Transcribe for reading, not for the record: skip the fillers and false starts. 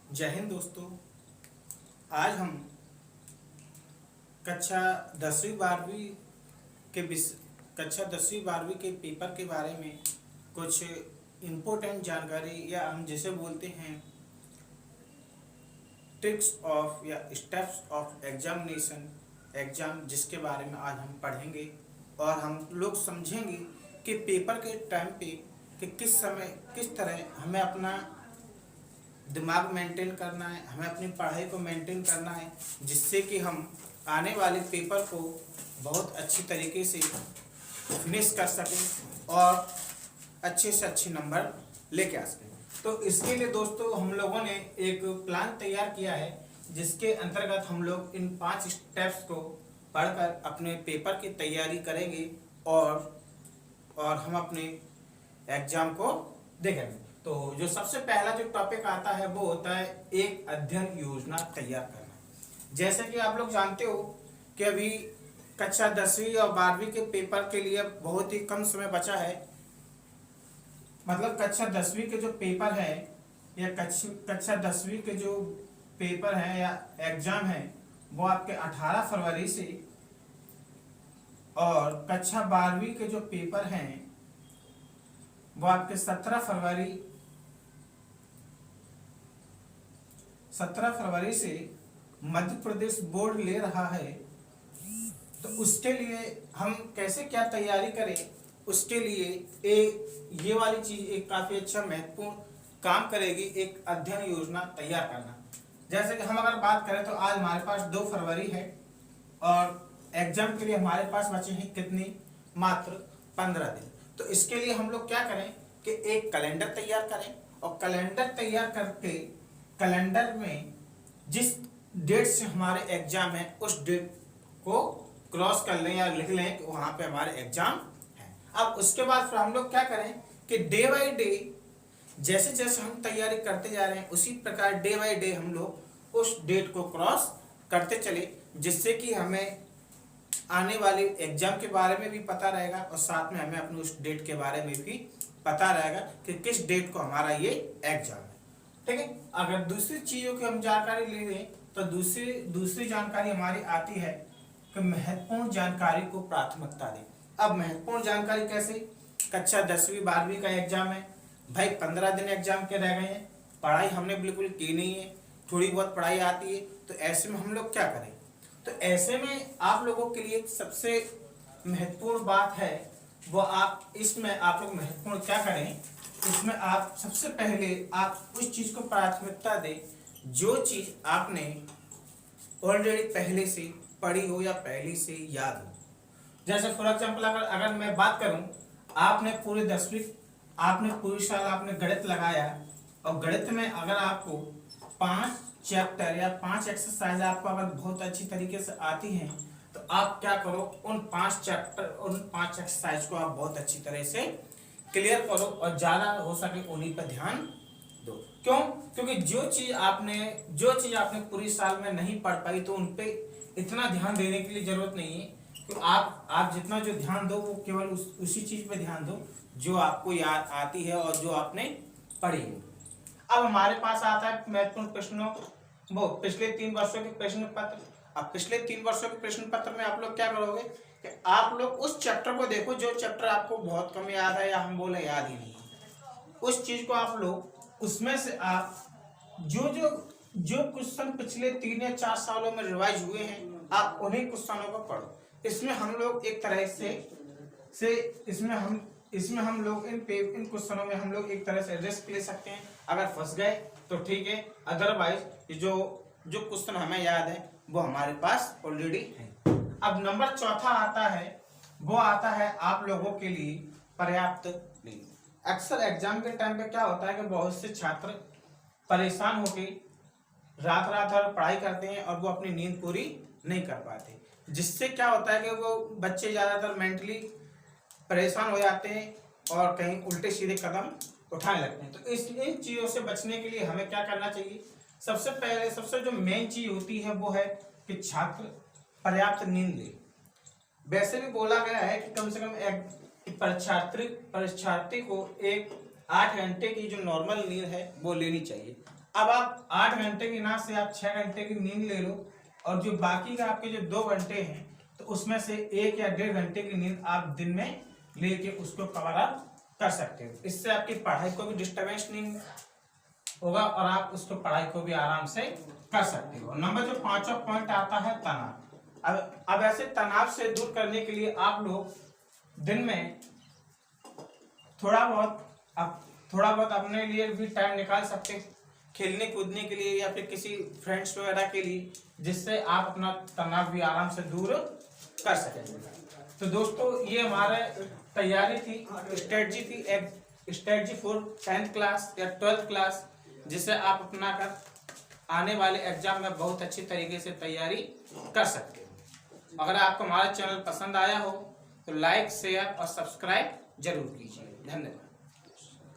जय हिंद दोस्तों। आज हम कक्षा 10वीं 12वीं के कक्षा 10वीं 12वीं के पेपर के बारे में कुछ इम्पोर्टेंट जानकारी या हम जिसे बोलते हैं ट्रिक्स ऑफ या स्टेप्स ऑफ एग्जामिनेशन एग्जाम, जिसके बारे में आज हम पढ़ेंगे और हम लोग समझेंगे कि पेपर के टाइम पे कि किस समय किस तरह हमें अपना दिमाग मेंटेन करना है, हमें अपनी पढ़ाई को मेंटेन करना है, जिससे कि हम आने वाले पेपर को बहुत अच्छी तरीके से फिनिश कर सकें और अच्छे से अच्छे नंबर लेके आ सकें। तो इसके लिए दोस्तों हम लोगों ने एक प्लान तैयार किया है, जिसके अंतर्गत हम लोग इन 5 स्टेप्स को पढ़कर अपने पेपर की तैयारी करेंगे और हम अपने एग्जाम को देखेंगे। तो जो सबसे पहला जो टॉपिक आता है वो होता है एक अध्ययन योजना तैयार करना। जैसे कि आप लोग जानते हो कि अभी कक्षा 10वीं और 12वीं के पेपर के लिए बहुत ही कम समय बचा है। मतलब कक्षा 10वीं के जो पेपर है या कक्षा 10वीं के जो पेपर है या एग्जाम है वो आपके 18 फरवरी से, और कक्षा 12वीं के जो पेपर हैं वो आपके 17 फरवरी से मध्य प्रदेश बोर्ड ले रहा है। तो उसके लिए हम कैसे क्या तैयारी करें, उसके लिए ये वाली चीज एक काफी अच्छा महत्वपूर्ण काम करेगी, एक अध्ययन योजना तैयार करना। जैसे कि हम अगर बात करें तो आज हमारे पास 2 फरवरी है और एग्जाम के लिए हमारे पास बचे हैं कितनी, मात्र 15 दिन। तो इसके लिए हम लोग क्या करें कि एक कैलेंडर तैयार करें और कैलेंडर तैयार करके कैलेंडर में जिस डेट से हमारे एग्जाम है उस डेट को क्रॉस कर लें या लिख लें कि वहां पे हमारे एग्जाम है। अब उसके बाद फिर हम लोग क्या करें कि डे बाय डे जैसे जैसे हम तैयारी करते जा रहे हैं उसी प्रकार डे बाय डे हम लोग उस डेट को क्रॉस करते चले, जिससे कि हमें आने वाले एग्जाम के बारे में भी पता रहेगा और साथ में हमें अपने उस डेट के बारे में भी पता रहेगा कि किस डेट को हमारा ये एग्जाम है। ठीक है। अगर दूसरी चीजों की हम जानकारी ले लें तो दूसरी जानकारी हमारी आती है कि महत्वपूर्ण जानकारी को प्राथमिकता दें। अब महत्वपूर्ण जानकारी कैसे, कक्षा 10वीं 12वीं का एग्जाम है भाई, 15 दिन एग्जाम के रह गए हैं, पढ़ाई हमने बिल्कुल की नहीं है, थोड़ी बहुत पढ़ाई आती है, तो ऐसे में हम लोग क्या करें। तो ऐसे में आप लोगों के लिए सबसे महत्वपूर्ण बात है वो इसमें आप लोग महत्वपूर्ण क्या करें, इसमें आप सबसे पहले आप उस चीज को प्राथमिकता दें जो चीज आपने ऑलरेडी पहले से पढ़ी हो या पहले से याद हो। जैसे फॉर एग्जाम्पल अगर मैं बात करूं, आपने पूरी साल आपने गणित लगाया और गणित में अगर आपको 5 चैप्टर या 5 एक्सरसाइज आपको अगर बहुत अच्छी तरीके से आती हैं तो आप क्या करो, उन 5 चैप्टर उन 5 एक्सरसाइज को आप बहुत अच्छी तरह से क्लियर करो और ज्यादा हो सके उन्हीं पर ध्यान दो। क्यों? क्योंकि जो चीज आपने पूरी साल में नहीं पढ़ पाई तो उन पे इतना ध्यान देने की जरूरत नहीं है। तो आप जितना जो ध्यान दो वो केवल उसी चीज पे ध्यान दो जो आपको याद आती है और जो आपने पढ़ी है। अब हमारे पास आता है महत्वपूर्ण प्रश्नों वो पिछले 3 वर्षों के प्रश्न पत्र। अब पिछले 3 वर्षों के प्रश्न पत्र में आप लोग क्या करोगे कि आप लोग उस चैप्टर को देखो जो चैप्टर आपको बहुत कम याद है या हम बोले याद ही नहीं, उस चीज को आप लोग उसमें से आप जो क्वेश्चन पिछले 3 या 4 सालों में रिवाइज हुए हैं आप उन्हीं क्वेश्चनों को पढ़ो। इसमें हम लोग एक तरह से इसमें हम लोग इन क्वेश्चनों में हम लोग एक तरह से रिस्क ले सकते हैं। अगर फंस गए तो ठीक है, अदरवाइज जो क्वेश्चन हमें याद है वो हमारे पास ऑलरेडी है। अब नंबर चौथा आता है, वो आता है आप लोगों के लिए पर्याप्त नींद। अक्सर एग्जाम के टाइम पे क्या होता है कि बहुत से छात्र परेशान होकर रात भर पढ़ाई करते हैं और वो अपनी नींद पूरी नहीं कर पाते, जिससे क्या होता है कि वो बच्चे ज्यादातर मेंटली परेशान हो जाते हैं और कहीं उल्टे सीधे कदम उठाने लगते हैं। तो इन चीजों से बचने के लिए हमें क्या करना चाहिए, सबसे पहले सबसे जो मेन चीज होती है वो है कि छात्र पर्याप्त नींद ले। वैसे भी बोला गया है कि कम से कम एक परीक्षार्थी को 8 घंटे की जो नॉर्मल नींद है वो लेनी चाहिए। अब आप 8 घंटे की ना से आप 6 घंटे की नींद ले लो, और जो बाकी का आपके जो 2 घंटे हैं तो उसमें से 1 या 1.5 घंटे की नींद आप दिन में लेके उसको कवर अप कर सकते हो। इससे आपकी पढ़ाई को भी डिस्टर्बेंस नहीं होगा और आप उसको पढ़ाई को भी आराम से कर सकते हो। नंबर जो 5वां पॉइंट आता है तनाव। अब ऐसे तनाव से दूर करने के लिए आप लोग दिन में थोड़ा बहुत अपने लिए भी टाइम निकाल सकते हैं, खेलने कूदने के लिए या फिर किसी फ्रेंड्स वगैरह के लिए, जिससे आप अपना तनाव भी आराम से दूर कर सकें। तो दोस्तों ये हमारे तैयारी थी, स्ट्रेटजी फॉर 10th क्लास या 12th क्लास, जिसे आप अपना कर आने वाले एग्जाम में बहुत अच्छी तरीके से तैयारी कर सकते हो। अगर आपको हमारा चैनल पसंद आया हो तो लाइक, शेयर और सब्सक्राइब जरूर कीजिए। धन्यवाद।